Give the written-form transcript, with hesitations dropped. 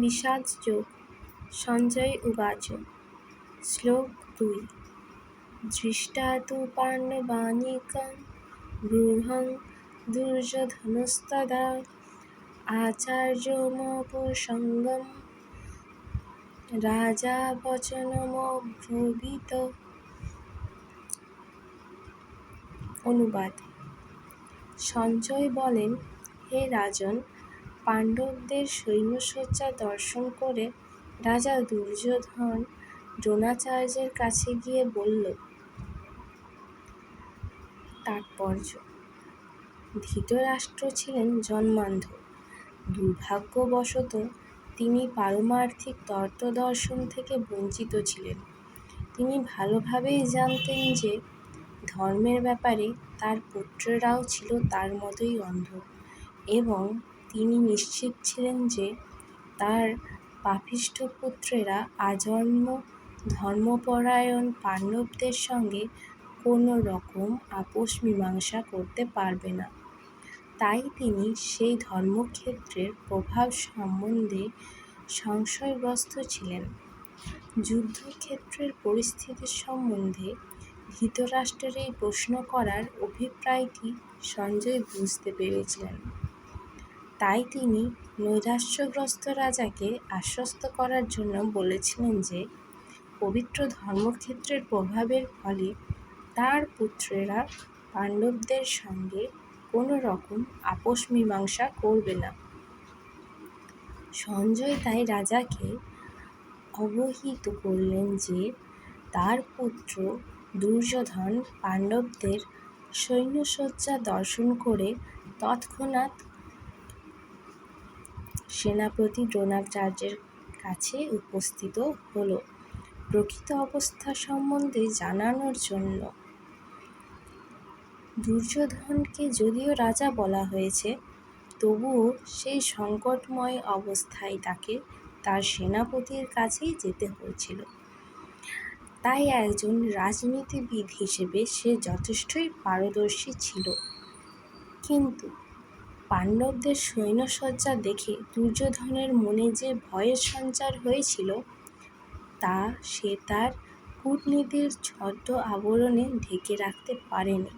বিষাদযোগ। সঞ্জয় উবাচ। শ্লোক 2। দৃষ্টা তু পাণ্ডবানীকং গৃহং দুর্যোধনস্তদা আচার্যমপসঙ্গম রাজা বচনমব্রবীত। অনুবাদ। সঞ্জয় বলেন, হে রাজন, পাণ্ডবদের সৈন্যসজ্জা দর্শন করে রাজা দুর্যোধন দ্রোণাচার্যের কাছে গিয়ে বলল। তাৎপর্য: ধৃতরাষ্ট্র ছিলেন জন্মান্ধ। দুর্ভাগ্যবশত তিনি পারমার্থিক তত্ত্বদর্শন থেকে বঞ্চিত ছিলেন। তিনি ভালোভাবেই জানতেন যে ধর্মের ব্যাপারে তার পুত্ররাও ছিল তার মতোই অন্ধ, এবং তিনি নিশ্চিত ছিলেন যে তার পাপিষ্ঠ পুত্রেরা আজন্ম ধর্মপরায়ণ পাণ্ডবদের সঙ্গে কোনো রকম আপোষ মীমাংসা করতে পারবে না। তাই তিনি সেই ধর্মক্ষেত্রের প্রভাব সম্বন্ধে সংশয়গ্রস্ত ছিলেন। যুদ্ধক্ষেত্রের পরিস্থিতি সম্বন্ধে ধৃতরাষ্ট্রের এই প্রশ্ন করার অভিপ্রায়টি সঞ্জয় বুঝতে পেরেছিলেন। তাই তিনি নৈরাশ্যগ্রস্ত রাজাকে আশ্বস্ত করার জন্য বলেছিলেন যে পবিত্র ধর্মক্ষেত্রের প্রভাবের ফলে তার পুত্রেরা পাণ্ডবদের সঙ্গে কোনো রকম আপোষ মীমাংসা করবে না। সঞ্জয় তাই রাজাকে অবহিত করলেন যে তার পুত্র দুর্যোধন পাণ্ডবদের সৈন্যসজ্জা দর্শন করে তৎক্ষণাৎ সেনাপতি দ্রোণাচার্যের কাছে উপস্থিত হল প্রকৃত অবস্থা সম্বন্ধে জানানোর জন্য। দুর্যোধনকে যদিও রাজা বলা হয়েছে, তবুও সেই সংকটময় অবস্থায় তাকে তার সেনাপতির কাছেই যেতে হয়েছিল। তাই একজন রাজনীতিবিদ হিসেবে সে যথেষ্টই পারদর্শী ছিল। কিন্তু পাণ্ডবদের সৈন্যসজ্জা দেখে দুর্যোধনের মনে যে ভয়ের সঞ্চার হয়েছিল, তা সে তার কূটনীতির ছদ্ম আবরণে ঢেকে রাখতে পারেনি।